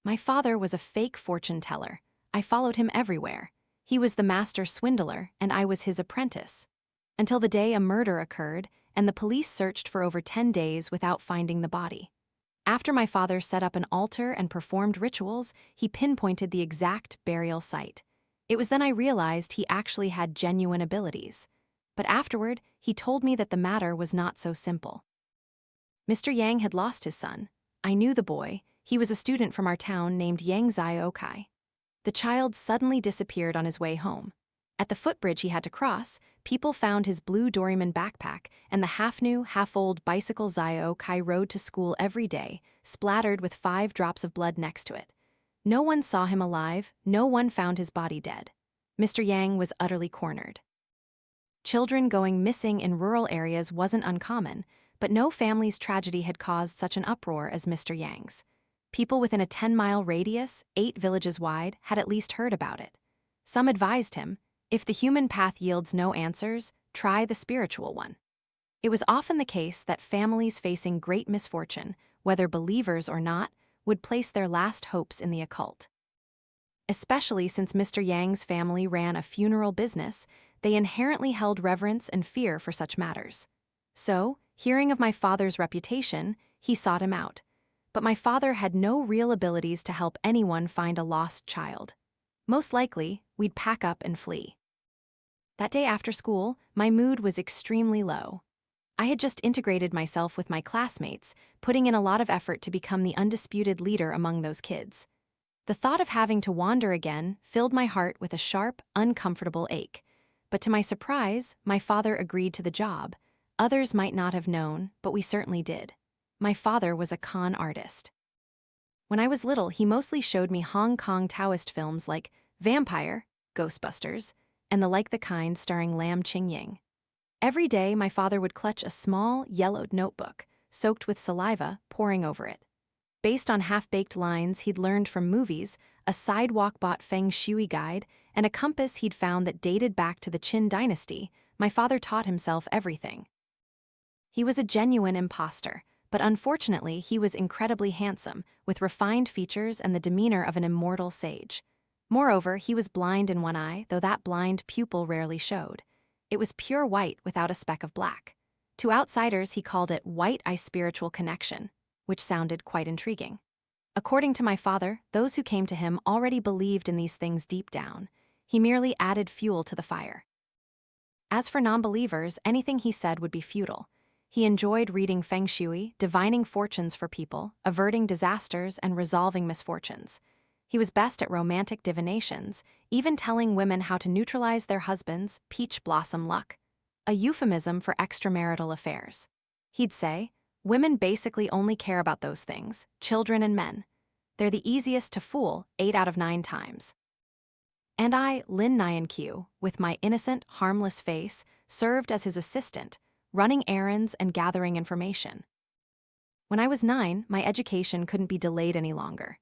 My father was a fake fortune teller. I followed him everywhere. He was the master swindler, and I was his apprentice. Until the day a murder occurred, and the police searched for over 10 days without finding the body. After my father set up an altar and performed rituals, he pinpointed the exact burial site. It was then I realized he actually had genuine abilities. But afterward, he told me that the matter was not so simple. Mr. Yang had lost his son. I knew the boy. He was a student from our town named Yang Xiao Kai. The child suddenly disappeared on his way home. At the footbridge he had to cross, people found his blue Doryman backpack and the half-new, half-old bicycle Xiao Kai rode to school every day, splattered with 5 drops of blood next to it. No one saw him alive, no one found his body dead. Mr. Yang was utterly cornered. Children going missing in rural areas wasn't uncommon, but no family's tragedy had caused such an uproar as Mr. Yang's. People within a 10-mile radius, 8 villages wide, had at least heard about it. Some advised him, if the human path yields no answers, try the spiritual one. It was often the case that families facing great misfortune, whether believers or not, would place their last hopes in the occult. Especially since Mr. Yang's family ran a funeral business, they inherently held reverence and fear for such matters. So, hearing of my father's reputation, he sought him out. But my father had no real abilities to help anyone find a lost child. Most likely, we'd pack up and flee. That day after school, my mood was extremely low. I had just integrated myself with my classmates, putting in a lot of effort to become the undisputed leader among those kids. The thought of having to wander again filled my heart with a sharp, uncomfortable ache. But to my surprise, my father agreed to the job. Others might not have known, but we certainly did. My father was a con artist. When I was little, he mostly showed me Hong Kong Taoist films like Vampire, Ghostbusters, and the kind starring Lam Ching-ying. Every day, my father would clutch a small, yellowed notebook, soaked with saliva, poring over it. Based on half-baked lines he'd learned from movies, a sidewalk-bought feng shui guide, and a compass he'd found that dated back to the Qin dynasty, my father taught himself everything. He was a genuine imposter, but unfortunately he was incredibly handsome, with refined features and the demeanor of an immortal sage. Moreover, he was blind in one eye, though that blind pupil rarely showed. It was pure white without a speck of black. To outsiders he called it white-eye spiritual connection, which sounded quite intriguing. According to my father, those who came to him already believed in these things deep down. He merely added fuel to the fire. As for non-believers, anything he said would be futile. He enjoyed reading feng shui, divining fortunes for people, averting disasters, and resolving misfortunes. He was best at romantic divinations, even telling women how to neutralize their husbands' peach blossom luck, a euphemism for extramarital affairs. He'd say, women basically only care about those things, children and men. They're the easiest to fool 8 out of 9 times. And I, Lin Nyan-Q, with my innocent, harmless face, served as his assistant, running errands and gathering information. When I was 9, my education couldn't be delayed any longer.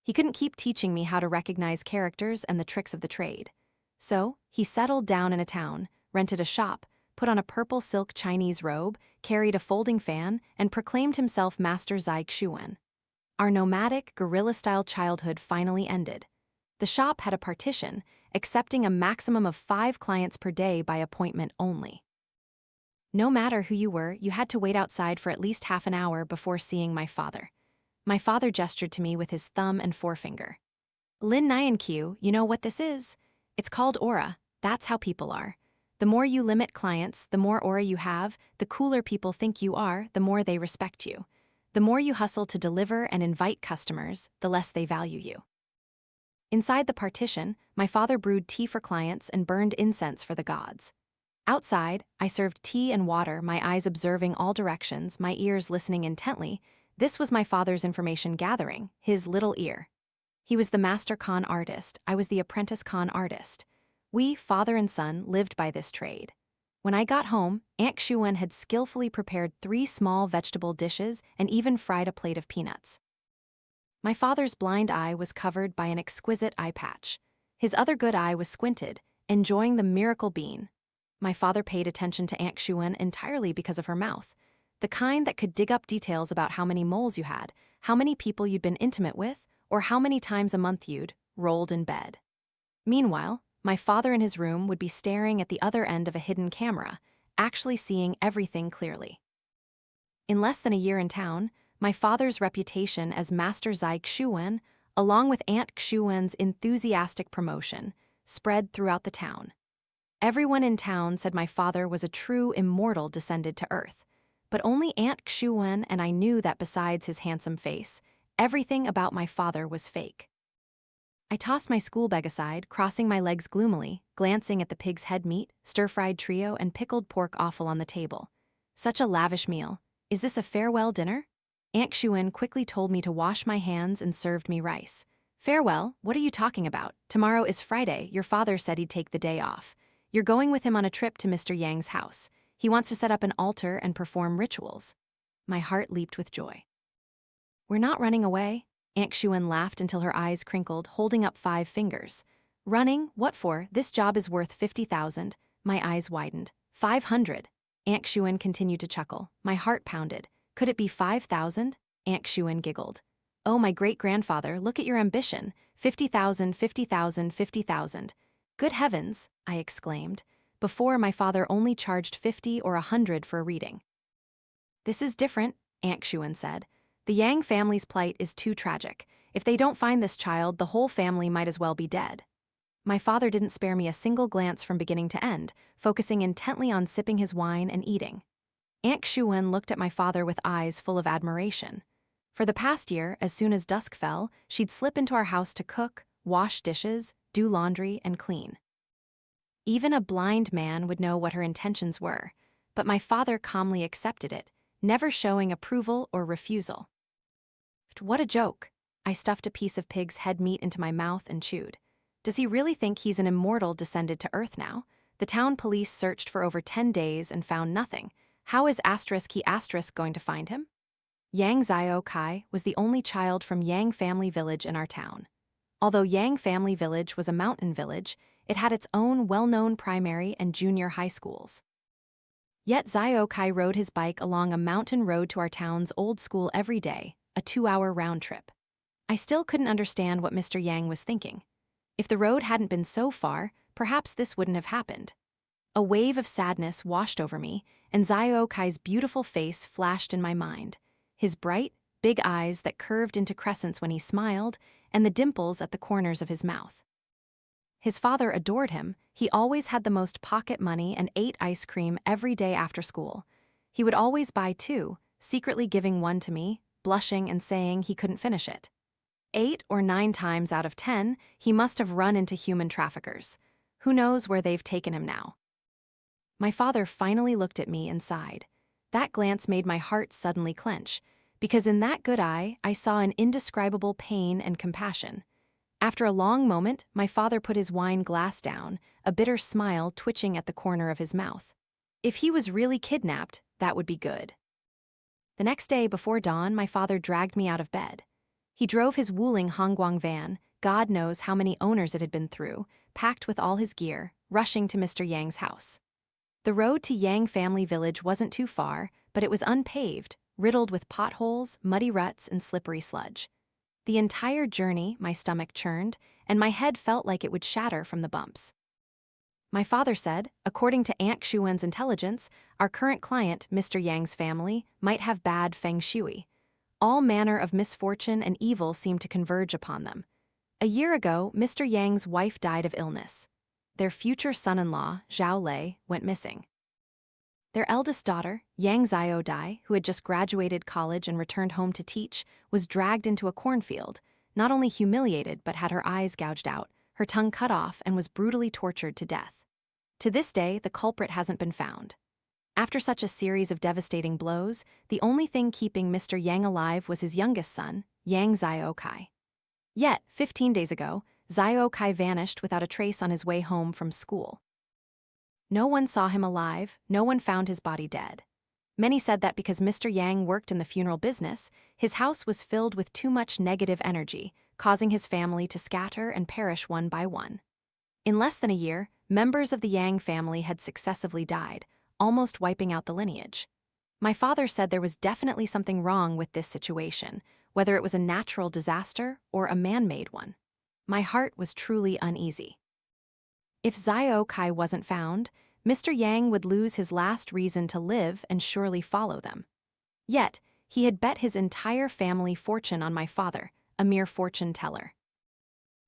He couldn't keep teaching me how to recognize characters and the tricks of the trade. So, he settled down in a town, rented a shop, put on a purple silk Chinese robe, carried a folding fan, and proclaimed himself Master Zi Xuan. Our nomadic, guerrilla-style childhood finally ended. The shop had a partition, accepting a maximum of 5 clients per day by appointment only. No matter who you were, you had to wait outside for at least half an hour before seeing my father. My father gestured to me with his thumb and forefinger. Lin Nyan-Q, you know what this is? It's called aura. That's how people are. The more you limit clients, the more aura you have, the cooler people think you are, the more they respect you. The more you hustle to deliver and invite customers, the less they value you. Inside the partition, my father brewed tea for clients and burned incense for the gods. Outside, I served tea and water, my eyes observing all directions, my ears listening intently. This was my father's information gathering, his little ear. He was the master con artist, I was the apprentice con artist. We, father and son, lived by this trade. When I got home, Aunt Xuan had skillfully prepared 3 small vegetable dishes and even fried a plate of peanuts. My father's blind eye was covered by an exquisite eye patch. His other good eye was squinted, enjoying the miracle bean. My father paid attention to Aunt Xuan entirely because of her mouth, the kind that could dig up details about how many moles you had, how many people you'd been intimate with, or how many times a month you'd rolled in bed. Meanwhile, my father in his room would be staring at the other end of a hidden camera, actually seeing everything clearly. In less than a year in town, my father's reputation as Master Zi Xuan, along with Aunt Xuan's enthusiastic promotion, spread throughout the town. Everyone in town said my father was a true immortal descended to Earth, but only Aunt Xuan and I knew that besides his handsome face, everything about my father was fake. I tossed my school bag aside, crossing my legs gloomily, glancing at the pig's head meat, stir-fried trio, and pickled pork offal on the table. Such a lavish meal. Is this a farewell dinner? Aunt Xuan quickly told me to wash my hands and served me rice. Farewell? What are you talking about? Tomorrow is Friday. Your father said he'd take the day off. You're going with him on a trip to Mr. Yang's house. He wants to set up an altar and perform rituals. My heart leaped with joy. We're not running away. Aunt Xuan laughed until her eyes crinkled, holding up 5 fingers. Running? What for? This job is worth 50,000. My eyes widened. 500. Aunt Xuan continued to chuckle. My heart pounded. Could it be 5,000? Aunt Xuan giggled. Oh, my great-grandfather, look at your ambition. 50,000, 50,000, 50,000. Good heavens, I exclaimed. Before, my father only charged 50 or 100 for a reading. This is different, Aunt Xuan said. The Yang family's plight is too tragic. If they don't find this child, the whole family might as well be dead. My father didn't spare me a single glance from beginning to end, focusing intently on sipping his wine and eating. Aunt Xuan looked at my father with eyes full of admiration. For the past year, as soon as dusk fell, she'd slip into our house to cook, wash dishes, do laundry, and clean. Even a blind man would know what her intentions were, but my father calmly accepted it, never showing approval or refusal. What a joke. I stuffed a piece of pig's head meat into my mouth and chewed. Does he really think he's an immortal descended to Earth now? The town police searched for over 10 days and found nothing. How is he going to find him? Yang Xiao Kai was the only child from Yang family village in our town. Although Yang family village was a mountain village, it had its own well-known primary and junior high schools. Yet Xiao Kai rode his bike along a mountain road to our town's old school every day, a 2-hour round trip. I still couldn't understand what Mr. Yang was thinking. If the road hadn't been so far, perhaps this wouldn't have happened. A wave of sadness washed over me, and Xiao Kai's beautiful face flashed in my mind. His bright, big eyes that curved into crescents when he smiled, and the dimples at the corners of his mouth. His father adored him. He always had the most pocket money and ate ice cream every day after school. He would always buy 2, secretly giving one to me, blushing and saying he couldn't finish it. 8 or 9 times out of 10, he must have run into human traffickers. Who knows where they've taken him now? My father finally looked at me and sighed. That glance made my heart suddenly clench, because in that good eye, I saw an indescribable pain and compassion. After a long moment, my father put his wine glass down, a bitter smile twitching at the corner of his mouth. If he was really kidnapped, that would be good. The next day before dawn, my father dragged me out of bed. He drove his Wuling Hongguang van, God knows how many owners it had been through, packed with all his gear, rushing to Mr. Yang's house. The road to Yang family village wasn't too far, but it was unpaved, riddled with potholes, muddy ruts, and slippery sludge. The entire journey, my stomach churned, and my head felt like it would shatter from the bumps. My father said, according to Aunt Xuan's intelligence, our current client, Mr. Yang's family, might have bad feng shui. All manner of misfortune and evil seemed to converge upon them. A year ago, Mr. Yang's wife died of illness. Their future son-in-law, Zhao Lei, went missing. Their eldest daughter, Yang Xiao Kai, who had just graduated college and returned home to teach, was dragged into a cornfield, not only humiliated but had her eyes gouged out, her tongue cut off, and was brutally tortured to death. To this day, the culprit hasn't been found. After such a series of devastating blows, the only thing keeping Mr. Yang alive was his youngest son, Yang Xiao Kai. Yet, 15 days ago, Xiao Kai vanished without a trace on his way home from school. No one saw him alive, no one found his body dead. Many said that because Mr. Yang worked in the funeral business, his house was filled with too much negative energy, causing his family to scatter and perish one by one. In less than a year, members of the Yang family had successively died, almost wiping out the lineage. My father said there was definitely something wrong with this situation. whether it was a natural disaster or a man-made one. My heart was truly uneasy. If Zi Xuan Kai wasn't found, Mr. Yang would lose his last reason to live and surely follow them. Yet, he had bet his entire family fortune on my father, a mere fortune teller.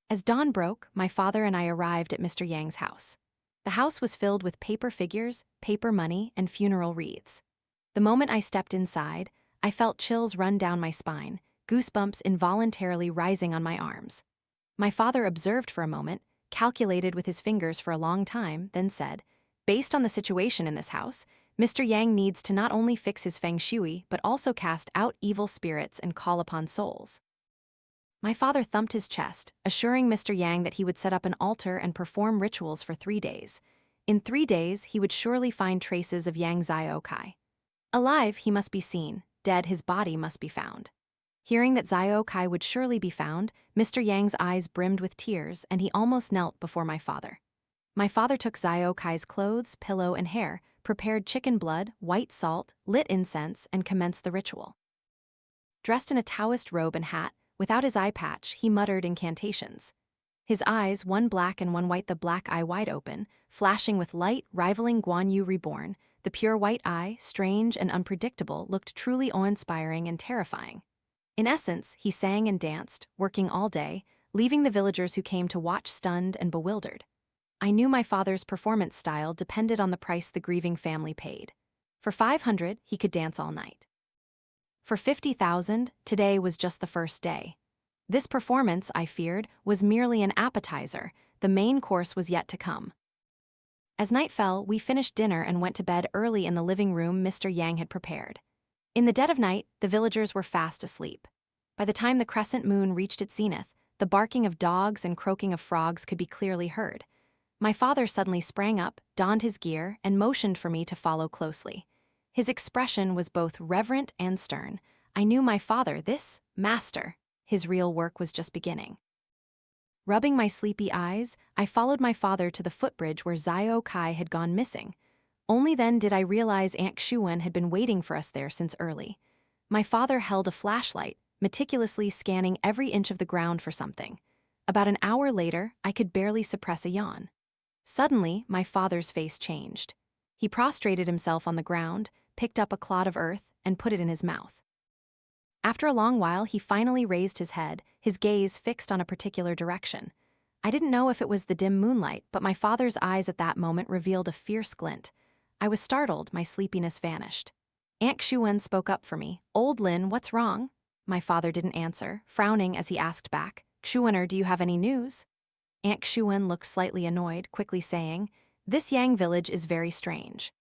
As dawn broke, my father and I arrived at Mr. Yang's house. The house was filled with paper figures, paper money, and funeral wreaths. The moment I stepped inside, I felt chills run down my spine, goosebumps involuntarily rising on my arms. My father observed for a moment, calculated with his fingers for a long time, then said, "Based on the situation in this house, Mr. Yang needs to not only fix his feng shui but also cast out evil spirits and call upon souls." My father thumped his chest, assuring Mr. Yang that he would set up an altar and perform rituals for 3 days. In 3 days, he would surely find traces of Yang Xiao Kai. Alive, he must be seen; dead, his body must be found. Hearing that Xiao Kai would surely be found, Mr. Yang's eyes brimmed with tears, and he almost knelt before my father. My father took Xiao Kai's clothes, pillow, and hair, prepared chicken blood, white salt, lit incense, and commenced the ritual. Dressed in a Taoist robe and hat, without his eye patch, he muttered incantations. His eyes, one black and one white, the black eye wide open, flashing with light, rivaling Guan Yu reborn, the pure white eye, strange and unpredictable, looked truly awe-inspiring and terrifying. In essence, he sang and danced, working all day, leaving the villagers who came to watch stunned and bewildered. I knew my father's performance style depended on the price the grieving family paid. For 500, he could dance all night. For 50,000, today was just the first day. This performance, I feared, was merely an appetizer. The main course was yet to come. As night fell, we finished dinner and went to bed early in the living room Mr. Yang had prepared. In the dead of night, the villagers were fast asleep. By the time the crescent moon reached its zenith, the barking of dogs and croaking of frogs could be clearly heard. My father suddenly sprang up, donned his gear, and motioned for me to follow closely. His expression was both reverent and stern. I knew my father, this master. His real work was just beginning. Rubbing my sleepy eyes, I followed my father to the footbridge where Zi Xuan Kai had gone missing. Only then did I realize Yang Xiao had been waiting for us there since early. My father held a flashlight, meticulously scanning every inch of the ground for something. About an hour later, I could barely suppress a yawn. Suddenly, my father's face changed. He prostrated himself on the ground, picked up a clod of earth, and put it in his mouth. After a long while, he finally raised his head, his gaze fixed on a particular direction. I didn't know if it was the dim moonlight, but my father's eyes at that moment revealed a fierce glint. I was startled, my sleepiness vanished. Yang Xiao spoke up for me. "Old Lin, what's wrong?" My father didn't answer, frowning as he asked back, "Xuaner, do you have any news?" Yang Xiao looked slightly annoyed, quickly saying, "This Yang village is very strange.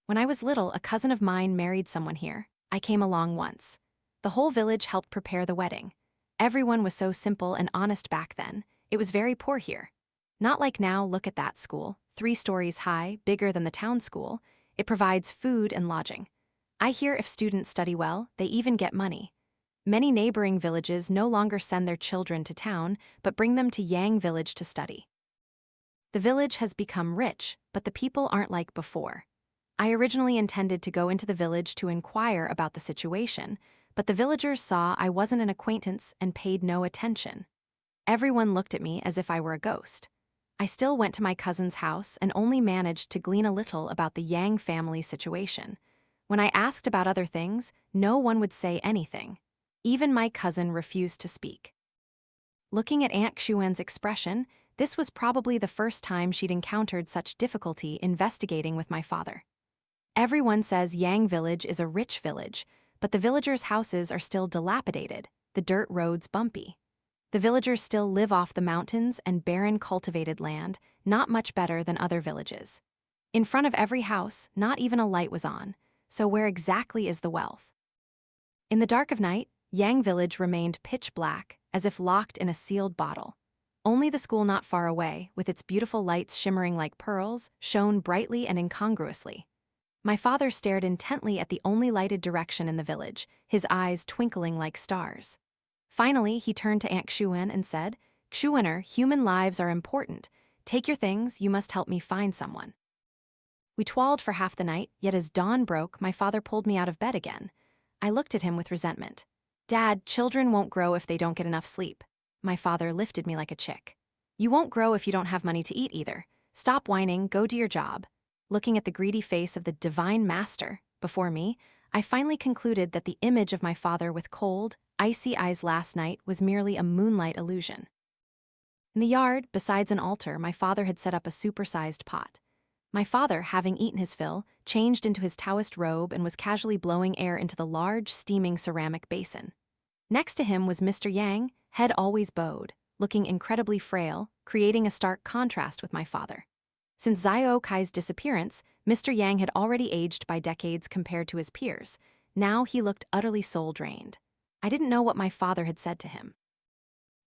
When I was little, a cousin of mine married someone here. I came along once. The whole village helped prepare the wedding. Everyone was so simple and honest back then. It was very poor here. Not like now. Look at that school, 3 stories high, bigger than the town school. It provides food and lodging. I hear if students study well, they even get money. Many neighboring villages no longer send their children to town, but bring them to Yang village to study. The village has become rich, but the people aren't like before. I originally intended to go into the village to inquire about the situation, but the villagers saw I wasn't an acquaintance and paid no attention. Everyone looked at me as if I were a ghost. I still went to my cousin's house and only managed to glean a little about the Yang family situation. When I asked about other things, no one would say anything. Even my cousin refused to speak. Looking at Yang Xiao's expression, this was probably the first time she'd encountered such difficulty investigating with my father. Everyone says Yang village is a rich village, but the villagers' houses are still dilapidated, the dirt roads bumpy. The villagers still live off the mountains and barren cultivated land, not much better than other villages. In front of every house, not even a light was on, so where exactly is the wealth? In the dark of night, Yang village remained pitch black, as if locked in a sealed bottle. Only the school not far away, with its beautiful lights shimmering like pearls, shone brightly and incongruously. My father stared intently at the only lighted direction in the village, his eyes twinkling like stars. Finally, he turned to Yang Xiao and said, "Xuaner, human lives are important. Take your things, you must help me find someone." We twirled for half the night, yet as dawn broke, my father pulled me out of bed again. I looked at him with resentment. "Dad, children won't grow if they don't get enough sleep." My father lifted me like a chick. "You won't grow if you don't have money to eat either. Stop whining, go do your job." Looking at the greedy face of the divine master before me, I finally concluded that the image of my father with cold, icy eyes last night was merely a moonlight illusion. In the yard, besides an altar, my father had set up a supersized pot. My father, having eaten his fill, changed into his Taoist robe and was casually blowing air into the large, steaming ceramic basin. Next to him was Mr. Yang, head always bowed, looking incredibly frail, creating a stark contrast with my father. Since Zi Xuan Kai's disappearance, Mr. Yang had already aged by decades compared to his peers. Now he looked utterly soul-drained. I didn't know what my father had said to him.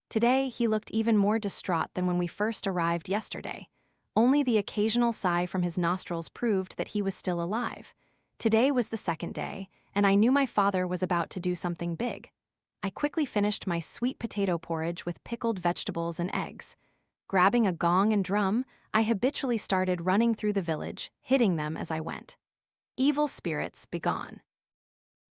Today, he looked even more distraught than when we first arrived yesterday. Only the occasional sigh from his nostrils proved that he was still alive. Today was the second day, and I knew my father was about to do something big. I quickly finished my sweet potato porridge with pickled vegetables and eggs. Grabbing a gong and drum, I habitually started running through the village, hitting them as I went. Evil spirits, begone.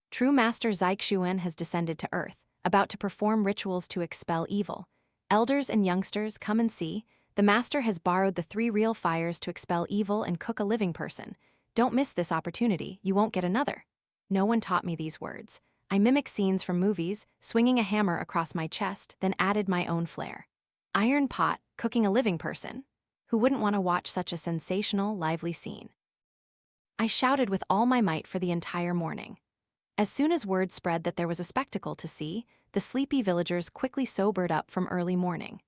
True Master Zi Xuan has descended to earth, about to perform rituals to expel evil. Elders and youngsters, come and see. The Master has borrowed the 3 real fires to expel evil and cook a living person. Don't miss this opportunity, you won't get another. No one taught me these words. I mimicked scenes from movies, swinging a hammer across my chest, then added my own flair. Iron pot, cooking a living person. Who wouldn't want to watch such a sensational, lively scene? I shouted with all my might for the entire morning. As soon as word spread that there was a spectacle to see, the sleepy villagers quickly sobered up from early morning.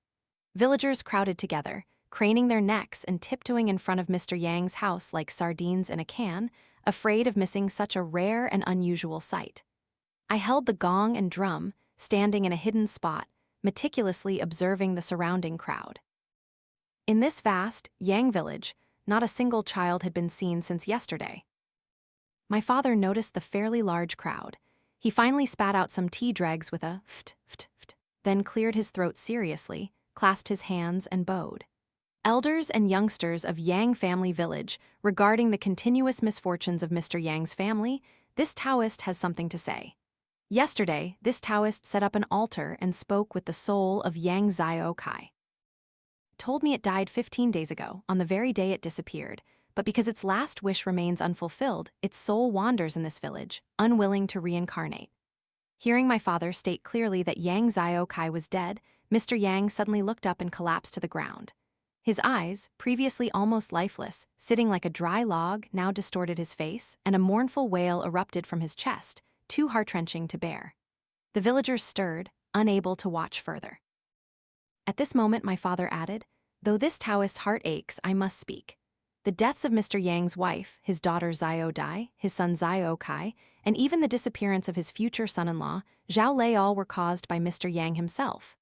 Villagers crowded together, craning their necks and tiptoeing in front of Mr. Yang's house like sardines in a can, afraid of missing such a rare and unusual sight. I held the gong and drum, standing in a hidden spot, meticulously observing the surrounding crowd. In this vast, Yang village, not a single child had been seen since yesterday. My father noticed the fairly large crowd. He finally spat out some tea dregs with a ft, ft, ft, then cleared his throat seriously, clasped his hands and bowed. Elders and youngsters of Yang family village, regarding the continuous misfortunes of Mr. Yang's family, this Taoist has something to say. Yesterday, this Taoist set up an altar and spoke with the soul of Yang Xiao Kai. Told me it died 15 days ago, on the very day it disappeared, but because its last wish remains unfulfilled, its soul wanders in this village, unwilling to reincarnate. Hearing my father state clearly that Yang Xiao Kai was dead, Mr. Yang suddenly looked up and collapsed to the ground. His eyes, previously almost lifeless, sitting like a dry log, now distorted his face, and a mournful wail erupted from his chest, too heart-wrenching to bear. The villagers stirred, unable to watch further. At this moment my father added, "Though this Taoist's heart aches, I must speak. The deaths of Mr. Yang's wife, his daughter Xiao Dai, his son Xiao Kai, and even the disappearance of his future son-in-law, Zhao Lei, all were caused by Mr. Yang himself."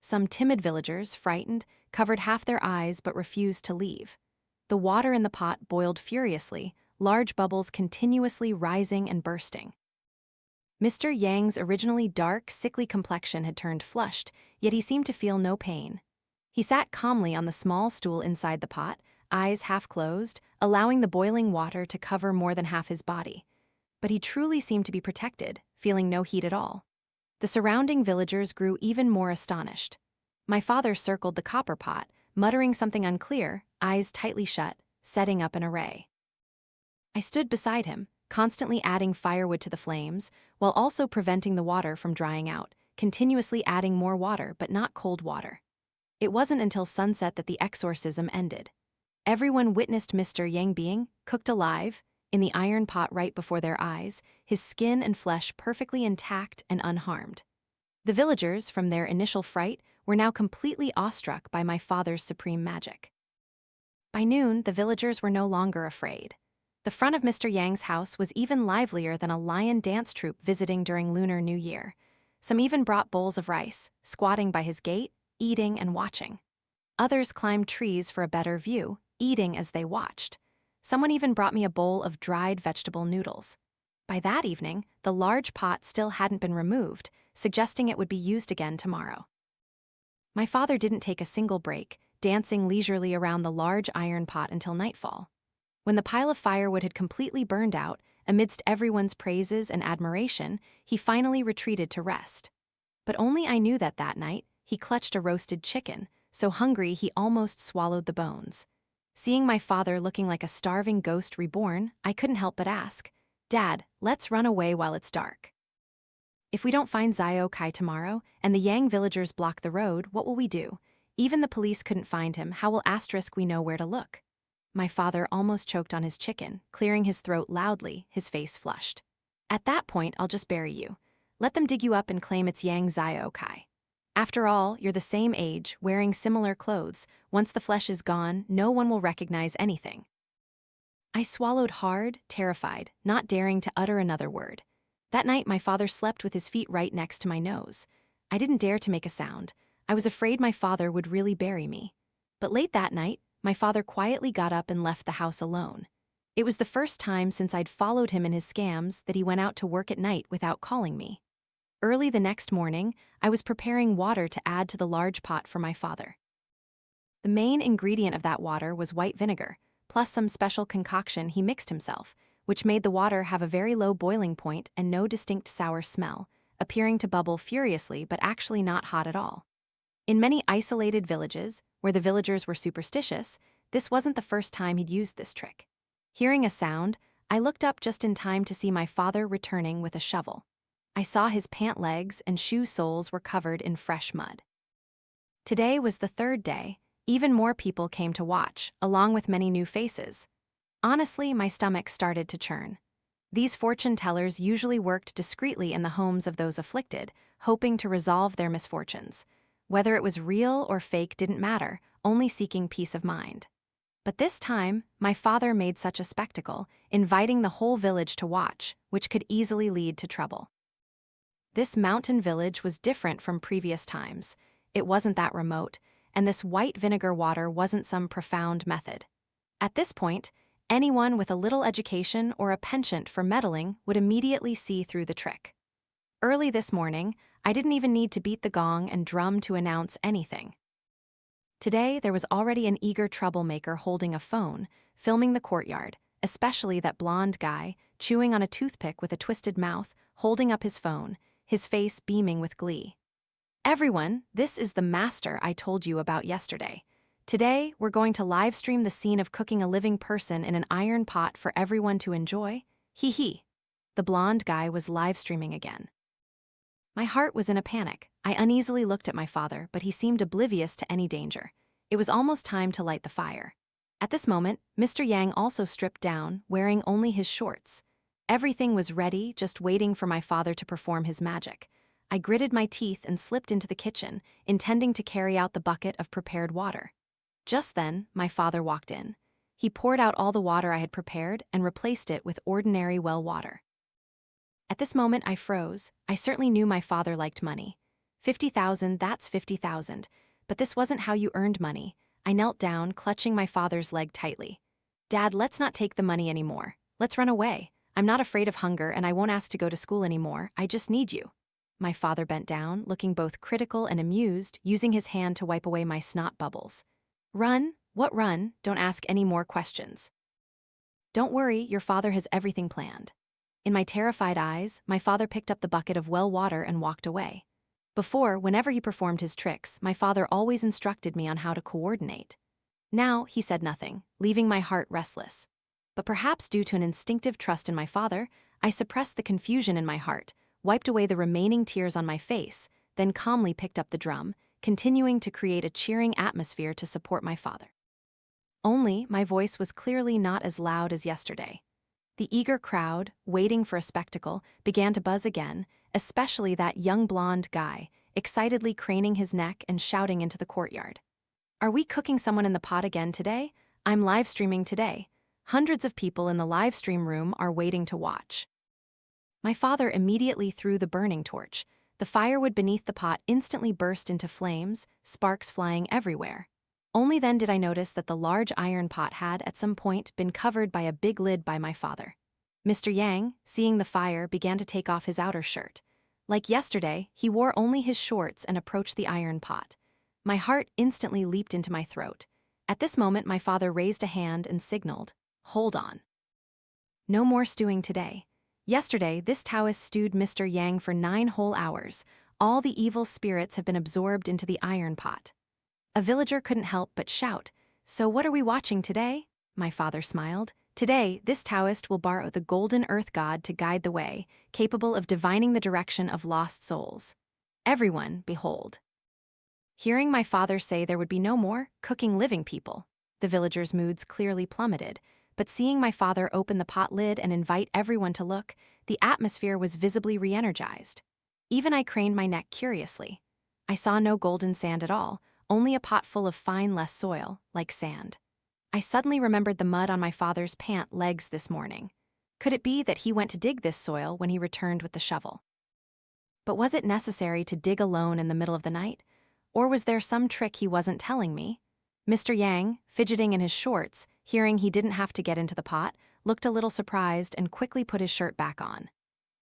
Some timid villagers, frightened, covered half their eyes but refused to leave. The water in the pot boiled furiously, large bubbles continuously rising and bursting. Mr. Yang's originally dark, sickly complexion had turned flushed, yet he seemed to feel no pain. He sat calmly on the small stool inside the pot, eyes half closed, allowing the boiling water to cover more than half his body. But he truly seemed to be protected, feeling no heat at all. The surrounding villagers grew even more astonished. My father circled the copper pot, muttering something unclear, eyes tightly shut, setting up an array. I stood beside him, constantly adding firewood to the flames, while also preventing the water from drying out, continuously adding more water but not cold water. It wasn't until sunset that the exorcism ended. Everyone witnessed Mr. Yang being cooked alive, in the iron pot right before their eyes, his skin and flesh perfectly intact and unharmed. The villagers, from their initial fright, were now completely awestruck by my father's supreme magic. By noon, the villagers were no longer afraid. The front of Mr. Yang's house was even livelier than a lion dance troupe visiting during Lunar New Year. Some even brought bowls of rice, squatting by his gate, eating and watching. Others climbed trees for a better view, eating as they watched. Someone even brought me a bowl of dried vegetable noodles. By that evening, the large pot still hadn't been removed, suggesting it would be used again tomorrow. My father didn't take a single break, dancing leisurely around the large iron pot until nightfall. When the pile of firewood had completely burned out, Amidst everyone's praises and admiration, he finally retreated to rest. But only I knew that night, he clutched a roasted chicken, so hungry he almost swallowed the bones. Seeing my father looking like a starving ghost reborn, I couldn't help but ask, "Dad, let's run away while it's dark. If we don't find Zi Xuan Kai tomorrow, and the Yang villagers block the road, what will we do? Even the police couldn't find him, how will we know where to look?" My father almost choked on his chicken, clearing his throat loudly, his face flushed. "At that point, I'll just bury you. Let them dig you up and claim it's Yang Xiao Kai. After all, you're the same age, wearing similar clothes. Once the flesh is gone, no one will recognize anything." I swallowed hard, terrified, not daring to utter another word. That night, my father slept with his feet right next to my nose. I didn't dare to make a sound. I was afraid my father would really bury me. But late that night, my father quietly got up and left the house alone. It was the first time since I'd followed him in his scams that he went out to work at night without calling me. Early the next morning, I was preparing water to add to the large pot for my father. The main ingredient of that water was white vinegar, plus some special concoction he mixed himself, which made the water have a very low boiling point and no distinct sour smell, appearing to bubble furiously but actually not hot at all. In many isolated villages, where the villagers were superstitious, this wasn't the first time he'd used this trick. Hearing a sound, I looked up just in time to see my father returning with a shovel. I saw his pant legs and shoe soles were covered in fresh mud. Today was the third day. Even more people came to watch, along with many new faces. Honestly, my stomach started to churn. These fortune tellers usually worked discreetly in the homes of those afflicted, hoping to resolve their misfortunes. Whether it was real or fake didn't matter, only seeking peace of mind. But this time, my father made such a spectacle, inviting the whole village to watch, which could easily lead to trouble. This mountain village was different from previous times. It wasn't that remote, and this white vinegar water wasn't some profound method. At this point, anyone with a little education or a penchant for meddling would immediately see through the trick. Early this morning, I didn't even need to beat the gong and drum to announce anything. Today, there was already an eager troublemaker holding a phone, filming the courtyard, especially that blonde guy, chewing on a toothpick with a twisted mouth, holding up his phone, his face beaming with glee. "Everyone, this is the master I told you about yesterday. Today, we're going to live stream the scene of cooking a living person in an iron pot for everyone to enjoy. Hee hee." The blonde guy was live streaming again. My heart was in a panic. I uneasily looked at my father, but he seemed oblivious to any danger. It was almost time to light the fire. At this moment, Mr. Yang also stripped down, wearing only his shorts. Everything was ready, just waiting for my father to perform his magic. I gritted my teeth and slipped into the kitchen, intending to carry out the bucket of prepared water. Just then, my father walked in. He poured out all the water I had prepared and replaced it with ordinary well water. At this moment, I froze. I certainly knew my father liked money. 50,000, that's 50,000. But this wasn't how you earned money. I knelt down, clutching my father's leg tightly. "Dad, let's not take the money anymore. Let's run away. I'm not afraid of hunger and I won't ask to go to school anymore. I just need you." My father bent down, looking both critical and amused, using his hand to wipe away my snot bubbles. "Run? What run? Don't ask any more questions." "Don't worry, your father has everything planned." In my terrified eyes, my father picked up the bucket of well water and walked away. Before, whenever he performed his tricks, my father always instructed me on how to coordinate. Now, he said nothing, leaving my heart restless. But perhaps due to an instinctive trust in my father, I suppressed the confusion in my heart, wiped away the remaining tears on my face, then calmly picked up the drum, continuing to create a cheering atmosphere to support my father. Only, my voice was clearly not as loud as yesterday. The eager crowd, waiting for a spectacle, began to buzz again, especially that young blonde guy, excitedly craning his neck and shouting into the courtyard. "Are we cooking someone in the pot again today? I'm live streaming today. Hundreds of people in the live stream room are waiting to watch." My father immediately threw the burning torch. The firewood beneath the pot instantly burst into flames, sparks flying everywhere. Only then did I notice that the large iron pot had, at some point, been covered by a big lid by my father. Mr. Yang, seeing the fire, began to take off his outer shirt. Like yesterday, he wore only his shorts and approached the iron pot. My heart instantly leaped into my throat. At this moment, my father raised a hand and signaled, "Hold on." No more stewing today. Yesterday, this Taoist stewed Mr. Yang for 9 whole hours. All the evil spirits have been absorbed into the iron pot. A villager couldn't help but shout, "So what are we watching today?" My father smiled. Today, this Taoist will borrow the golden earth god to guide the way, capable of divining the direction of lost souls. Everyone, behold. Hearing my father say there would be no more cooking living people, the villagers' moods clearly plummeted, but seeing my father open the pot lid and invite everyone to look, the atmosphere was visibly re-energized. Even I craned my neck curiously. I saw no golden sand at all, only a pot full of fine less soil, like sand. I suddenly remembered the mud on my father's pant legs this morning. Could it be that he went to dig this soil when he returned with the shovel? But was it necessary to dig alone in the middle of the night? Or was there some trick he wasn't telling me? Mr. Yang, fidgeting in his shorts, hearing he didn't have to get into the pot, looked a little surprised and quickly put his shirt back on.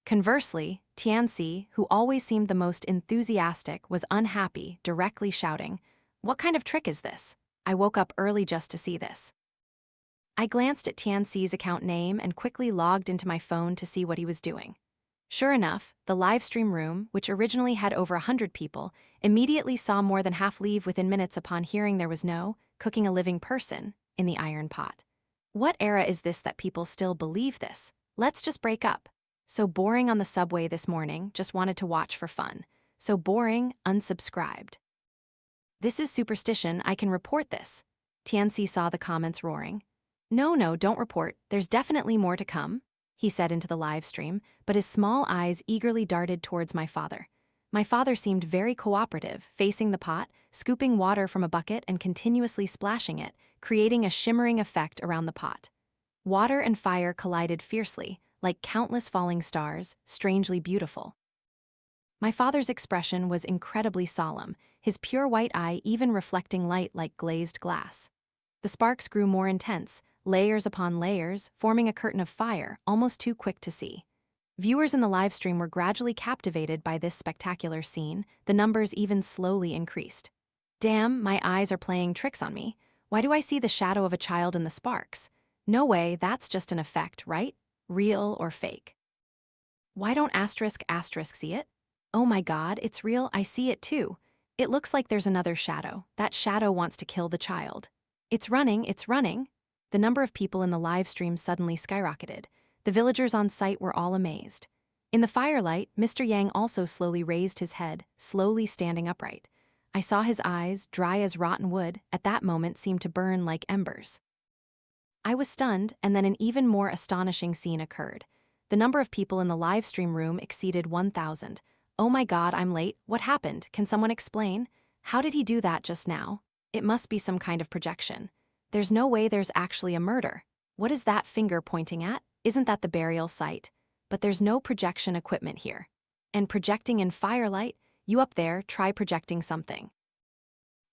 Conversely, Tianxi, who always seemed the most enthusiastic, was unhappy, directly shouting, "What kind of trick is this? I woke up early just to see this." I glanced at Tianxi's account name and quickly logged into my phone to see what he was doing. Sure enough, the livestream room, which originally had over 100 people, immediately saw more than half leave within minutes upon hearing there was no cooking a living person in the iron pot. What era is this that people still believe this? Let's just break up. So boring on the subway this morning, just wanted to watch for fun. So boring, unsubscribed. This is superstition, I can report this. Tianxi saw the comments roaring. No, don't report, there's definitely more to come, he said into the live stream, but his small eyes eagerly darted towards my father. My father seemed very cooperative, facing the pot, scooping water from a bucket and continuously splashing it, creating a shimmering effect around the pot. Water and fire collided fiercely, like countless falling stars, strangely beautiful. My father's expression was incredibly solemn, his pure white eye even reflecting light like glazed glass. The sparks grew more intense, layers upon layers, forming a curtain of fire, almost too quick to see. Viewers in the livestream were gradually captivated by this spectacular scene, the numbers even slowly increased. Damn, my eyes are playing tricks on me. Why do I see the shadow of a child in the sparks? No way, that's just an effect, right? Real or fake? Why don't asterisk see it? Oh my god, it's real, I see it too. It looks like there's another shadow. That shadow wants to kill the child. It's running. The number of people in the live stream suddenly skyrocketed. The villagers on site were all amazed. In the firelight, Mr. Yang also slowly raised his head, slowly standing upright. I saw his eyes, dry as rotten wood, at that moment seemed to burn like embers. I was stunned, and then an even more astonishing scene occurred. The number of people in the live stream room exceeded 1,000. Oh my god, I'm late. What happened? Can someone explain? How did he do that just now? It must be some kind of projection. There's no way there's actually a murder. What is that finger pointing at? Isn't that the burial site? But there's no projection equipment here. And projecting in firelight? You up there, try projecting something.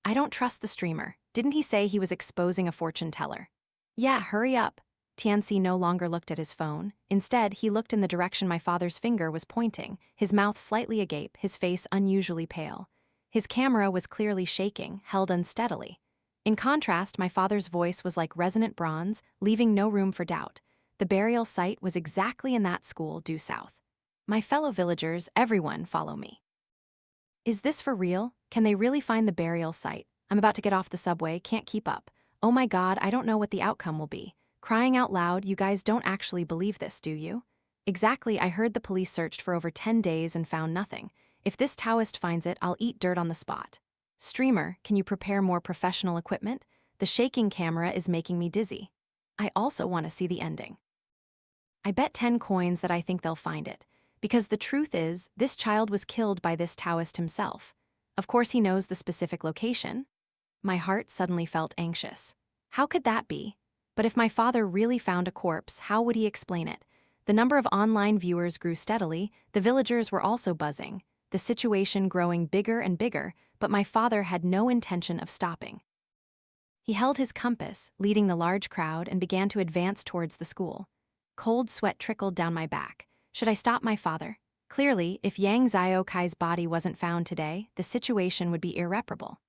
I don't trust the streamer. Didn't he say he was exposing a fortune teller? Yeah, hurry up. Tianxi no longer looked at his phone. Instead, he looked in the direction my father's finger was pointing, his mouth slightly agape, his face unusually pale. His camera was clearly shaking, held unsteadily. In contrast, my father's voice was like resonant bronze, leaving no room for doubt. The burial site was exactly in that school due south. My fellow villagers, everyone, follow me. Is this for real? Can they really find the burial site? I'm about to get off the subway, can't keep up. Oh my god, I don't know what the outcome will be. Crying out loud, you guys don't actually believe this, do you? Exactly, I heard the police searched for over 10 days and found nothing. If this Taoist finds it, I'll eat dirt on the spot. Streamer, can you prepare more professional equipment? The shaking camera is making me dizzy. I also want to see the ending. I bet 10 coins that I think they'll find it. Because the truth is, this child was killed by this Taoist himself. Of course he knows the specific location. My heart suddenly felt anxious. How could that be? But if my father really found a corpse, how would he explain it? The number of online viewers grew steadily, the villagers were also buzzing, the situation growing bigger and bigger, but my father had no intention of stopping. He held his compass, leading the large crowd, and began to advance towards the school. Cold sweat trickled down my back. Should I stop my father? Clearly, if Yang Xiao Kai's body wasn't found today, the situation would be irreparable.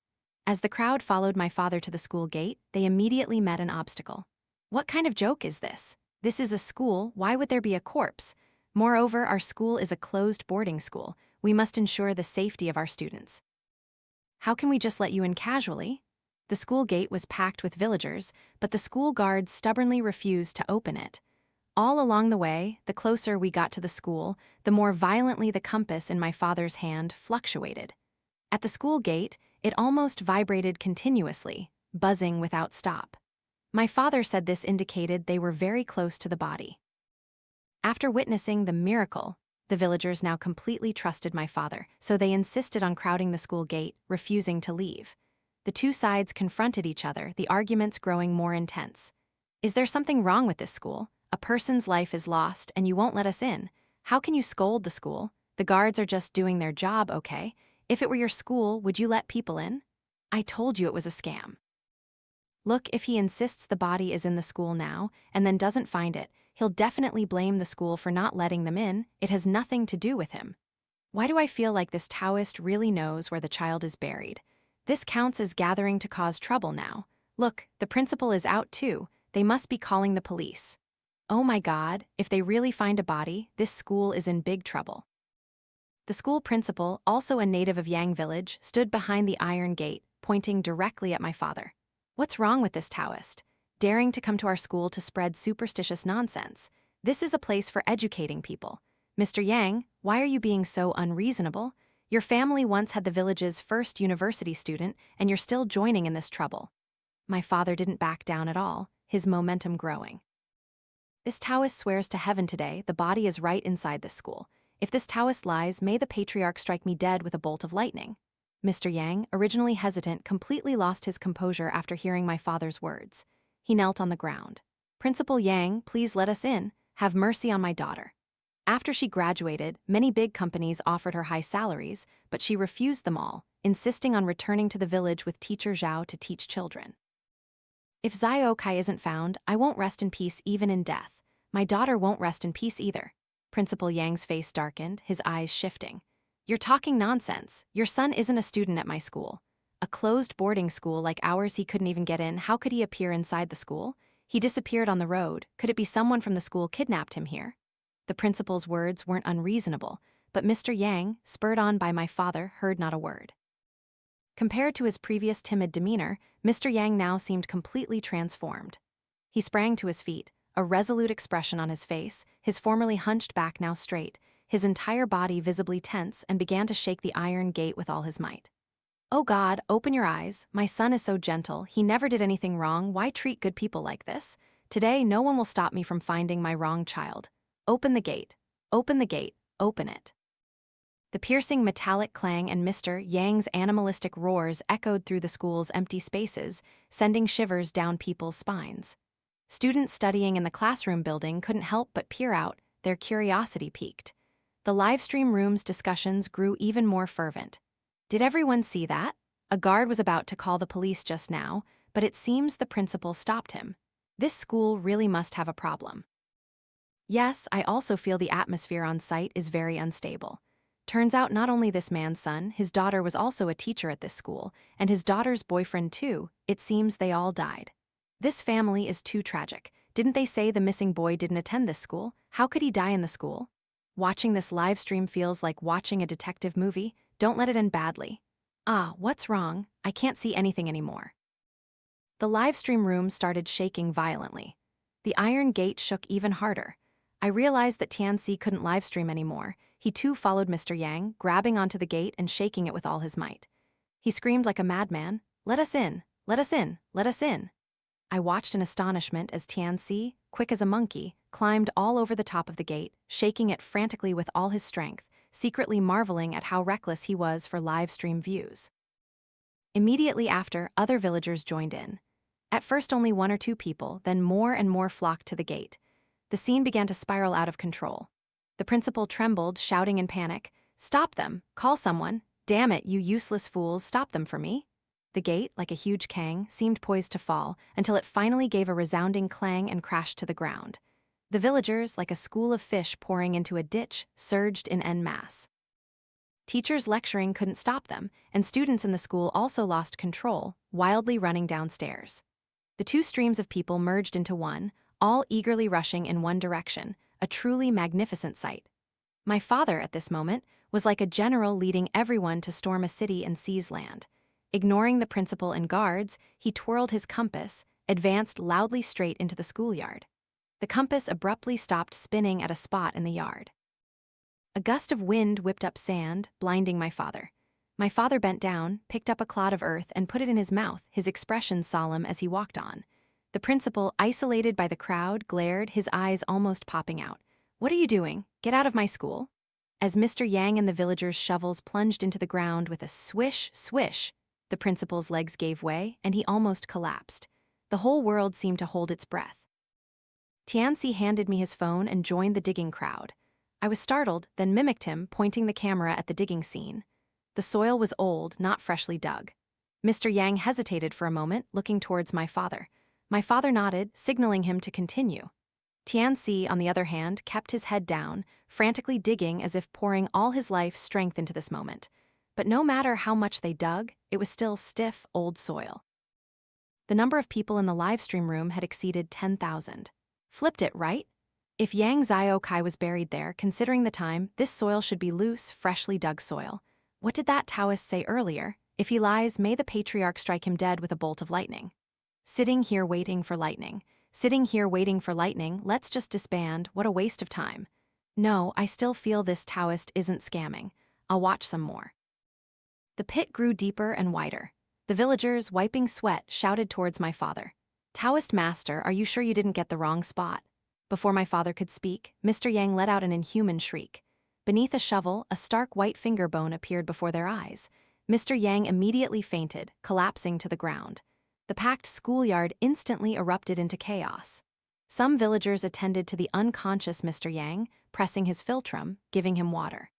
As the crowd followed my father to the school gate, they immediately met an obstacle. What kind of joke is this? This is a school, why would there be a corpse? Moreover, our school is a closed boarding school. We must ensure the safety of our students. How can we just let you in casually? The school gate was packed with villagers, but the school guards stubbornly refused to open it. All along the way, the closer we got to the school, the more violently the compass in my father's hand fluctuated. At the school gate, it almost vibrated continuously, buzzing without stop. My father said this indicated they were very close to the body. After witnessing the miracle, the villagers now completely trusted my father, so they insisted on crowding the school gate, refusing to leave. The two sides confronted each other, the arguments growing more intense. Is there something wrong with this school? A person's life is lost and you won't let us in. How can you scold the school? The guards are just doing their job, okay? If it were your school, would you let people in? I told you it was a scam. Look, if he insists the body is in the school now and then doesn't find it, he'll definitely blame the school for not letting them in. It has nothing to do with him. Why do I feel like this Taoist really knows where the child is buried? This counts as gathering to cause trouble now. Look, the principal is out too. They must be calling the police. Oh my God, if they really find a body, this school is in big trouble. The school principal, also a native of Yang village, stood behind the iron gate, pointing directly at my father. What's wrong with this Taoist? Daring to come to our school to spread superstitious nonsense. This is a place for educating people. Mr. Yang, why are you being so unreasonable? Your family once had the village's first university student, and you're still joining in this trouble. My father didn't back down at all, his momentum growing. This Taoist swears to heaven today the body is right inside this school. If this Taoist lies, may the patriarch strike me dead with a bolt of lightning. Mr. Yang, originally hesitant, completely lost his composure after hearing my father's words. He knelt on the ground. Principal Yang, please let us in. Have mercy on my daughter. After she graduated, many big companies offered her high salaries, but she refused them all, insisting on returning to the village with teacher Zhao to teach children. If Zi Xuan Kai isn't found, I won't rest in peace even in death. My daughter won't rest in peace either. Principal Yang's face darkened, his eyes shifting. You're talking nonsense. Your son isn't a student at my school. A closed boarding school like ours he couldn't even get in. How could he appear inside the school? He disappeared on the road. Could it be someone from the school kidnapped him here? The principal's words weren't unreasonable, but Mr. Yang, spurred on by my father, heard not a word. Compared to his previous timid demeanor, Mr. Yang now seemed completely transformed. He sprang to his feet, a resolute expression on his face, his formerly hunched back now straight, his entire body visibly tense, and began to shake the iron gate with all his might. Oh God, open your eyes. My son is so gentle. He never did anything wrong. Why treat good people like this? Today, no one will stop me from finding my wrong child. Open the gate. Open the gate. Open it. The piercing metallic clang and Mr. Yang's animalistic roars echoed through the school's empty spaces, sending shivers down people's spines. Students studying in the classroom building couldn't help but peer out, their curiosity piqued. The livestream room's discussions grew even more fervent. Did everyone see that? A guard was about to call the police just now, but it seems the principal stopped him. This school really must have a problem. Yes, I also feel the atmosphere on site is very unstable. Turns out not only this man's son, his daughter was also a teacher at this school, and his daughter's boyfriend too. It seems they all died. This family is too tragic. Didn't they say the missing boy didn't attend this school? How could he die in the school? Watching this live stream feels like watching a detective movie. Don't let it end badly. Ah, what's wrong? I can't see anything anymore. The live stream room started shaking violently. The iron gate shook even harder. I realized that Tianxi couldn't livestream anymore. He too followed Mr. Yang, grabbing onto the gate and shaking it with all his might. He screamed like a madman, "Let us in! Let us in! Let us in!" I watched in astonishment as Tianxi, quick as a monkey, climbed all over the top of the gate, shaking it frantically with all his strength, secretly marveling at how reckless he was for livestream views. Immediately after, other villagers joined in. At first only one or two people, then more and more flocked to the gate. The scene began to spiral out of control. The principal trembled, shouting in panic, "Stop them! Call someone! Damn it, you useless fools, stop them for me!" The gate, like a huge kang, seemed poised to fall, until it finally gave a resounding clang and crashed to the ground. The villagers, like a school of fish pouring into a ditch, surged in en masse. Teachers lecturing couldn't stop them, and students in the school also lost control, wildly running downstairs. The two streams of people merged into one, all eagerly rushing in one direction, a truly magnificent sight. My father, at this moment, was like a general leading everyone to storm a city and seize land. Ignoring the principal and guards, he twirled his compass, advanced loudly straight into the schoolyard. The compass abruptly stopped spinning at a spot in the yard. A gust of wind whipped up sand, blinding my father. My father bent down, picked up a clod of earth, and put it in his mouth, his expression solemn as he walked on. The principal, isolated by the crowd, glared, his eyes almost popping out. "What are you doing? Get out of my school." As Mr. Yang and the villagers' shovels plunged into the ground with a swish, swish, the principal's legs gave way, and he almost collapsed. The whole world seemed to hold its breath. Tianxi handed me his phone and joined the digging crowd. I was startled, then mimicked him, pointing the camera at the digging scene. The soil was old, not freshly dug. Mr. Yang hesitated for a moment, looking towards my father. My father nodded, signaling him to continue. Tianxi, on the other hand, kept his head down, frantically digging as if pouring all his life's strength into this moment. But no matter how much they dug, it was still stiff, old soil. The number of people in the livestream room had exceeded 10,000. Flipped it, right? If Yang Xiao Kai was buried there, considering the time, this soil should be loose, freshly dug soil. What did that Taoist say earlier? If he lies, may the patriarch strike him dead with a bolt of lightning. Sitting here waiting for lightning. Sitting here waiting for lightning, let's just disband, what a waste of time. No, I still feel this Taoist isn't scamming. I'll watch some more. The pit grew deeper and wider. The villagers, wiping sweat, shouted towards my father. "Taoist master, are you sure you didn't get the wrong spot?" Before my father could speak, Mr. Yang let out an inhuman shriek. Beneath a shovel, a stark white finger bone appeared before their eyes. Mr. Yang immediately fainted, collapsing to the ground. The packed schoolyard instantly erupted into chaos. Some villagers attended to the unconscious Mr. Yang, pressing his philtrum, giving him water.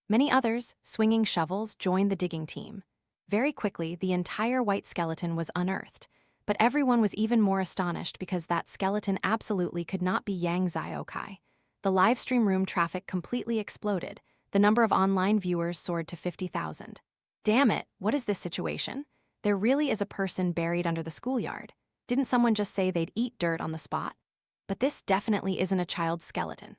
Many others, swinging shovels, joined the digging team. Very quickly, the entire white skeleton was unearthed. But everyone was even more astonished because that skeleton absolutely could not be Yang Xiao Kai. The livestream room traffic completely exploded. The number of online viewers soared to 50,000. Damn it, what is this situation? There really is a person buried under the schoolyard. Didn't someone just say they'd eat dirt on the spot? But this definitely isn't a child's skeleton.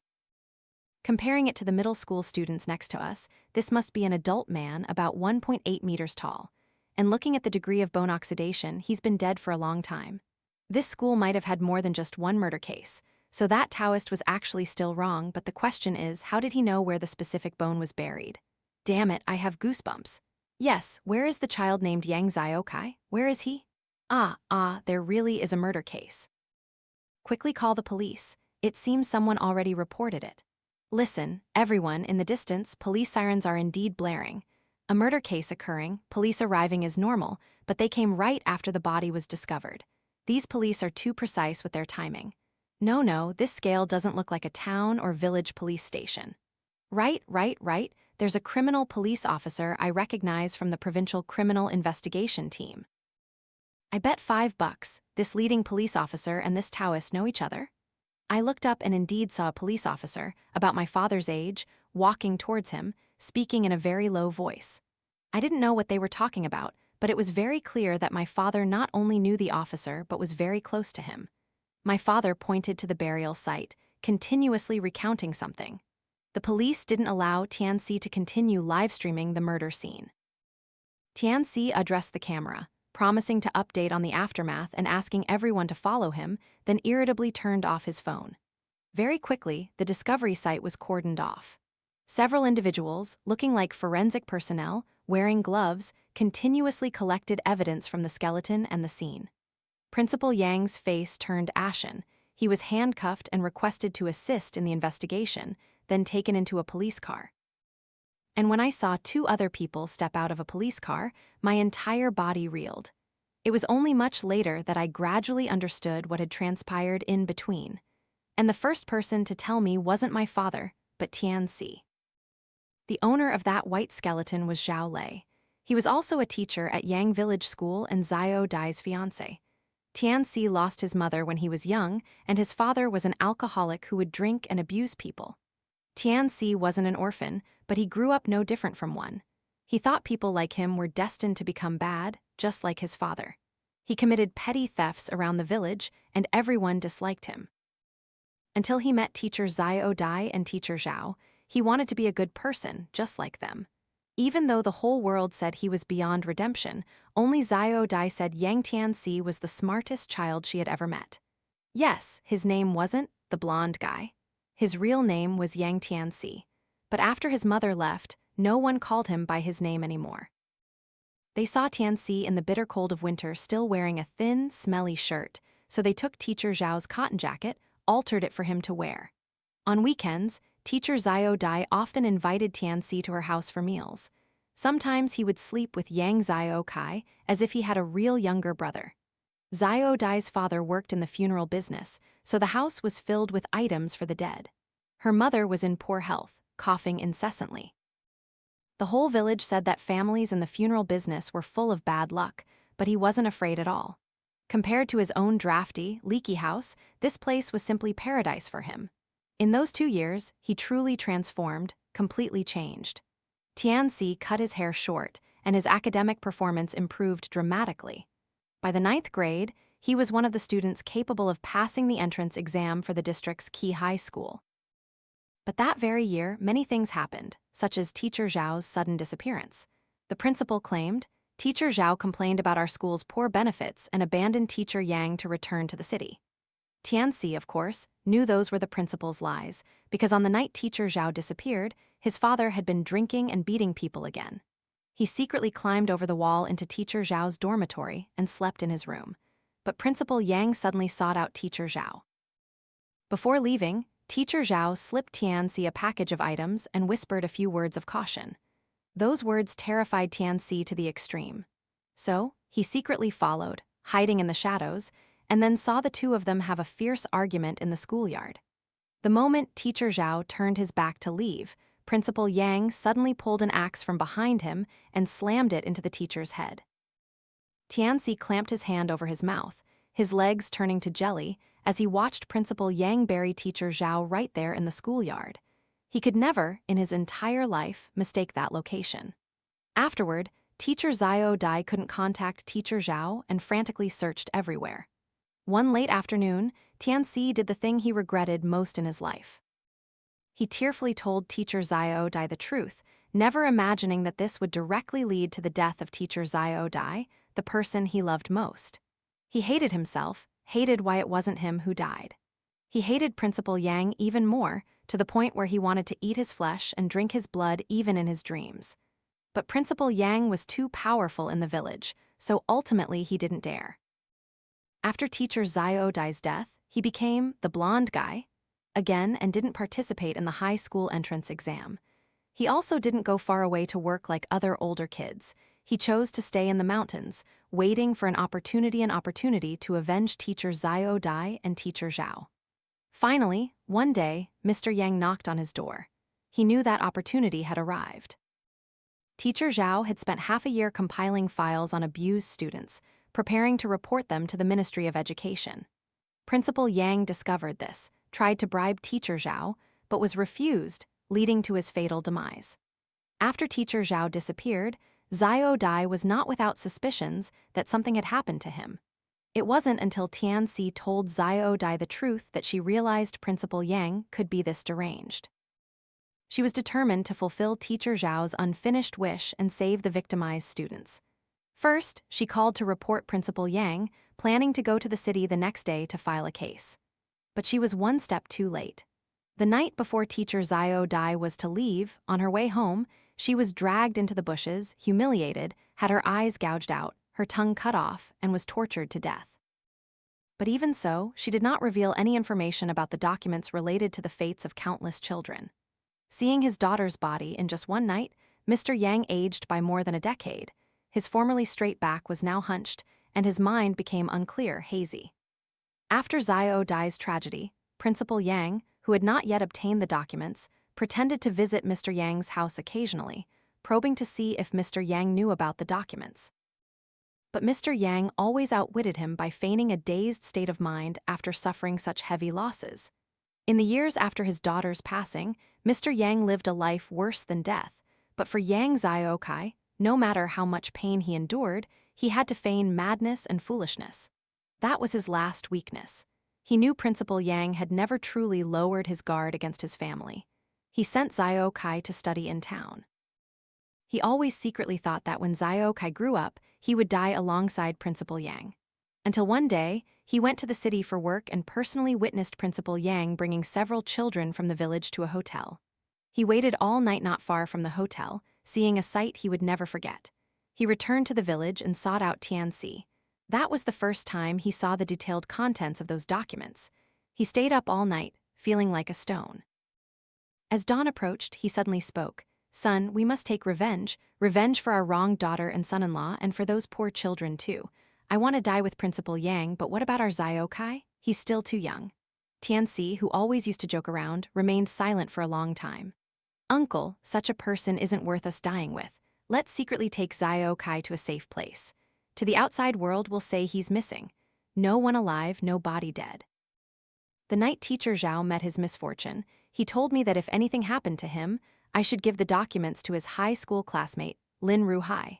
Comparing it to the middle school students next to us, this must be an adult man about 1.8 meters tall. And looking at the degree of bone oxidation, he's been dead for a long time. This school might have had more than just one murder case, so that Taoist was actually still wrong, but the question is, how did he know where the specific bone was buried? Damn it, I have goosebumps. Yes, where is the child named Yang Xiao Kai? Where is he? There really is a murder case. Quickly call the police. It seems someone already reported it. Listen, everyone, in the distance, police sirens are indeed blaring. A murder case occurring, police arriving is normal, but they came right after the body was discovered. These police are too precise with their timing. No, this scale doesn't look like a town or village police station. Right. There's a criminal police officer I recognize from the provincial criminal investigation team. I bet $5 this leading police officer and this Taoist know each other. I looked up and indeed saw a police officer, about my father's age, walking towards him, speaking in a very low voice. I didn't know what they were talking about, but it was very clear that my father not only knew the officer but was very close to him. My father pointed to the burial site, continuously recounting something. The police didn't allow Tianxi to continue live-streaming the murder scene. Tianxi addressed the camera, promising to update on the aftermath and asking everyone to follow him, then irritably turned off his phone. Very quickly, the discovery site was cordoned off. Several individuals, looking like forensic personnel, wearing gloves, continuously collected evidence from the skeleton and the scene. Principal Yang's face turned ashen. He was handcuffed and requested to assist in the investigation, then taken into a police car. And when I saw 2 other people step out of a police car, my entire body reeled. It was only much later that I gradually understood what had transpired in between. And the first person to tell me wasn't my father, but Tianxi. The owner of that white skeleton was Zhao Lei. He was also a teacher at Yang Village School and Xiao Dai's fiancé. Tianxi lost his mother when he was young, and his father was an alcoholic who would drink and abuse people. Tianxi wasn't an orphan, but he grew up no different from one. He thought people like him were destined to become bad, just like his father. He committed petty thefts around the village, and everyone disliked him. Until he met teacher Zi Dai and teacher Zhao, he wanted to be a good person, just like them. Even though the whole world said he was beyond redemption, only Zi Dai said Yang Tianxi was the smartest child she had ever met. Yes, his name wasn't the blonde guy. His real name was Yang Tianxi. But after his mother left, no one called him by his name anymore. They saw Tianxi in the bitter cold of winter still wearing a thin, smelly shirt, so they took teacher Zhao's cotton jacket, altered it for him to wear. On weekends, teacher Zi Dai often invited Tianxi to her house for meals. Sometimes he would sleep with Yang Xiao Kai as if he had a real younger brother. Zi Dai's father worked in the funeral business, so the house was filled with items for the dead. Her mother was in poor health, coughing incessantly. The whole village said that families in the funeral business were full of bad luck, but he wasn't afraid at all. Compared to his own drafty, leaky house, this place was simply paradise for him. In those 2 years, he truly transformed, completely changed. Tianxi cut his hair short, and his academic performance improved dramatically. By the 9th grade, he was one of the students capable of passing the entrance exam for the district's key high school. But that very year, many things happened, such as teacher Zhao's sudden disappearance. The principal claimed, teacher Zhao complained about our school's poor benefits and abandoned teacher Yang to return to the city. Tianxi, of course, knew those were the principal's lies, because on the night teacher Zhao disappeared, his father had been drinking and beating people again. He secretly climbed over the wall into teacher Zhao's dormitory and slept in his room. But Principal Yang suddenly sought out teacher Zhao. Before leaving, teacher Zhao slipped Tianxi a package of items and whispered a few words of caution. Those words terrified Tianxi to the extreme. So, he secretly followed, hiding in the shadows, and then saw the two of them have a fierce argument in the schoolyard. The moment teacher Zhao turned his back to leave, Principal Yang suddenly pulled an axe from behind him and slammed it into the teacher's head. Tianxi clamped his hand over his mouth, his legs turning to jelly, as he watched Principal Yang bury teacher Zhao right there in the schoolyard. He could never, in his entire life, mistake that location. Afterward, teacher Zi Dai couldn't contact teacher Zhao and frantically searched everywhere. One late afternoon, Tianxi did the thing he regretted most in his life. He tearfully told teacher Zi Dai the truth, never imagining that this would directly lead to the death of teacher Zi Dai, the person he loved most. He hated himself, hated why it wasn't him who died. He hated Principal Yang even more, to the point where he wanted to eat his flesh and drink his blood even in his dreams. But Principal Yang was too powerful in the village, so ultimately he didn't dare. After teacher Zi Dai's death, he became the blonde guy again and didn't participate in the high school entrance exam. He also didn't go far away to work like other older kids. He chose to stay in the mountains, waiting for an opportunity to avenge teacher Zi Dai and teacher Zhao. Finally, one day, Mr. Yang knocked on his door. He knew that opportunity had arrived. Teacher Zhao had spent half a year compiling files on abused students, preparing to report them to the Ministry of Education. Principal Yang discovered this, tried to bribe teacher Zhao, but was refused, leading to his fatal demise. After teacher Zhao disappeared, Zi Dai was not without suspicions that something had happened to him. It wasn't until Tianxi told Zi Dai the truth that she realized Principal Yang could be this deranged. She was determined to fulfill teacher Zhao's unfinished wish and save the victimized students. First, she called to report Principal Yang, planning to go to the city the next day to file a case. But she was one step too late. The night before teacher Zi Dai was to leave, on her way home, she was dragged into the bushes, humiliated, had her eyes gouged out, her tongue cut off, and was tortured to death. But even so, she did not reveal any information about the documents related to the fates of countless children. Seeing his daughter's body in just one night, Mr. Yang aged by more than a decade. His formerly straight back was now hunched, and his mind became unclear, hazy. After Zi Dai's tragedy, Principal Yang, who had not yet obtained the documents, pretended to visit Mr. Yang's house occasionally, probing to see if Mr. Yang knew about the documents. But Mr. Yang always outwitted him by feigning a dazed state of mind after suffering such heavy losses. In the years after his daughter's passing, Mr. Yang lived a life worse than death, but for Yang Xiao Kai, no matter how much pain he endured, He had to feign madness and foolishness. That was his last weakness. He knew Principal Yang had never truly lowered his guard against his family. He sent Zi Xuan Kai to study in town. He always secretly thought that when Zi Xuan Kai grew up, he would die alongside Principal Yang. Until one day, he went to the city for work and personally witnessed Principal Yang bringing several children from the village to a hotel. He waited all night not far from the hotel, seeing a sight he would never forget. He returned to the village and sought out Tianxi. That was the first time he saw the detailed contents of those documents. He stayed up all night, feeling like a stone. As dawn approached, he suddenly spoke. "Son, we must take revenge for our wronged daughter and son-in-law and for those poor children too. I want to die with Principal Yang, but what about our Zi Xuan Kai? He's still too young." Tianxi, who always used to joke around, remained silent for a long time. "Uncle, such a person isn't worth us dying with. Let's secretly take Zi Xuan Kai to a safe place. To the outside world we'll say he's missing. No one alive, no body dead." The night teacher Zhao met his misfortune, he told me that if anything happened to him, I should give the documents to his high school classmate, Lin Ruhai.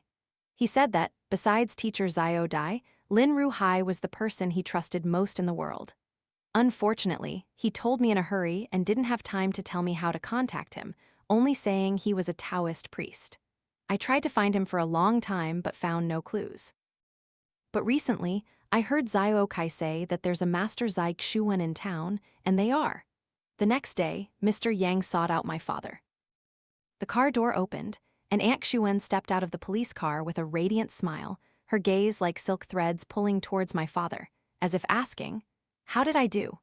He said that, besides teacher Xiao Dai, Lin Ruhai was the person he trusted most in the world. Unfortunately, he told me in a hurry and didn't have time to tell me how to contact him, only saying he was a Taoist priest. I tried to find him for a long time but found no clues. But recently, I heard Zi Xuan Kai say that there's a Master Zi Xuan in town, and they are. The next day, Mr. Yang sought out my father. The car door opened, and Aunt Xuan stepped out of the police car with a radiant smile, her gaze like silk threads pulling towards my father, as if asking, "How did I do?"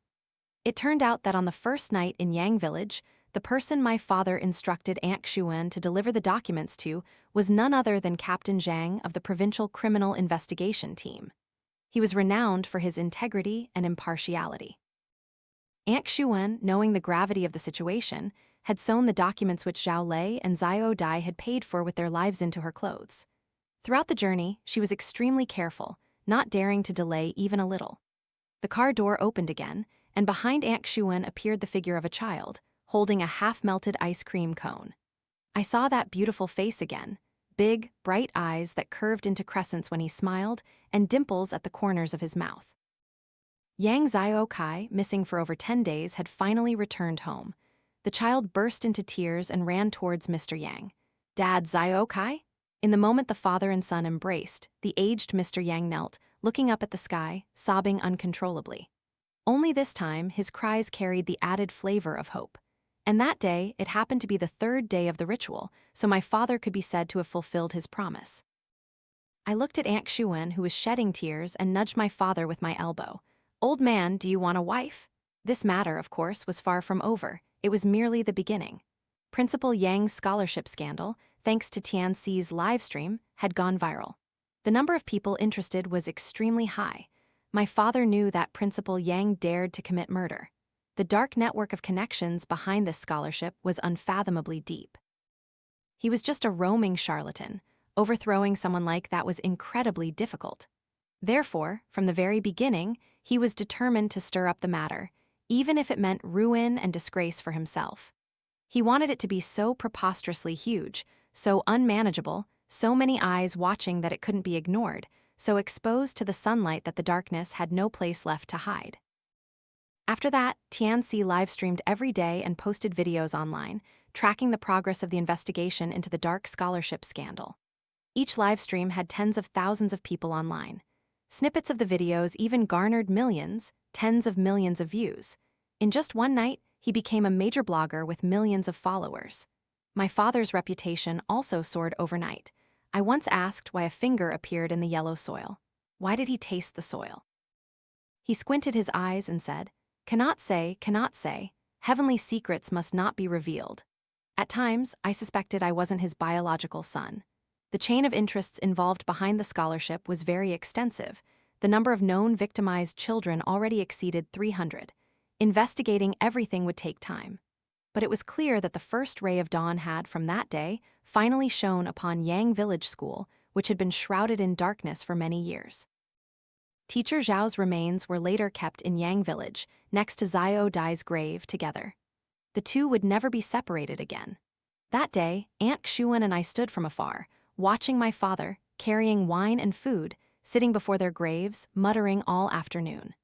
It turned out that on the first night in Yang Village, the person my father instructed Aunt Xuan to deliver the documents to was none other than Captain Zhang of the Provincial Criminal Investigation Team. He was renowned for his integrity and impartiality. Aunt Xuan, knowing the gravity of the situation, had sewn the documents which Zhao Lei and Xiao Dai had paid for with their lives into her clothes. Throughout the journey, she was extremely careful, not daring to delay even a little. The car door opened again, and behind Aunt Xuan appeared the figure of a child, holding a half-melted ice cream cone. I saw that beautiful face again, big, bright eyes that curved into crescents when he smiled, and dimples at the corners of his mouth. Yang Xiao Kai, missing for over 10 days, had finally returned home. The child burst into tears and ran towards Mr. Yang. "Dad, Xiao Kai?" In the moment the father and son embraced, the aged Mr. Yang knelt, looking up at the sky, sobbing uncontrollably. Only this time, his cries carried the added flavor of hope. And that day, it happened to be the third day of the ritual, so my father could be said to have fulfilled his promise. I looked at Aunt Xuan, who was shedding tears, and nudged my father with my elbow. "Old man, do you want a wife?" This matter, of course, was far from over. It was merely the beginning. Principal Yang's scholarship scandal, thanks to Tianxi's livestream, had gone viral. The number of people interested was extremely high. My father knew that Principal Yang dared to commit murder. The dark network of connections behind this scholarship was unfathomably deep. He was just a roaming charlatan. Overthrowing someone like that was incredibly difficult. Therefore, from the very beginning, he was determined to stir up the matter, even if it meant ruin and disgrace for himself. He wanted it to be so preposterously huge, so unmanageable, so many eyes watching that it couldn't be ignored, so exposed to the sunlight that the darkness had no place left to hide. After that, Tianxi livestreamed every day and posted videos online, tracking the progress of the investigation into the dark scholarship scandal. Each livestream had tens of thousands of people online. Snippets of the videos even garnered millions, tens of millions of views. In just one night, he became a major blogger with millions of followers. My father's reputation also soared overnight. I once asked why a finger appeared in the yellow soil. Why did he taste the soil? He squinted his eyes and said, cannot say, heavenly secrets must not be revealed." At times, I suspected I wasn't his biological son. The chain of interests involved behind the scholarship was very extensive. The number of known victimized children already exceeded 300. Investigating everything would take time. But it was clear that the first ray of dawn had, from that day, finally shone upon Yang Village School, which had been shrouded in darkness for many years. Teacher Zhao's remains were later kept in Yang Village, next to Xiao Dai's grave, together. The two would never be separated again. That day, Aunt Xuan and I stood from afar, watching my father, carrying wine and food, sitting before their graves, muttering all afternoon.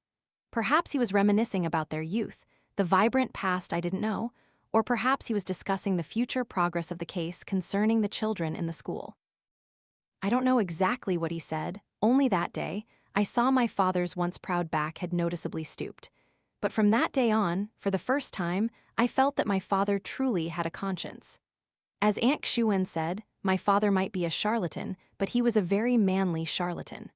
Perhaps he was reminiscing about their youth, the vibrant past I didn't know, or perhaps he was discussing the future progress of the case concerning the children in the school. I don't know exactly what he said, only that day, I saw my father's once proud back had noticeably stooped. But from that day on, for the first time, I felt that my father truly had a conscience. As Aunt Xuan said, my father might be a charlatan, but he was a very manly charlatan.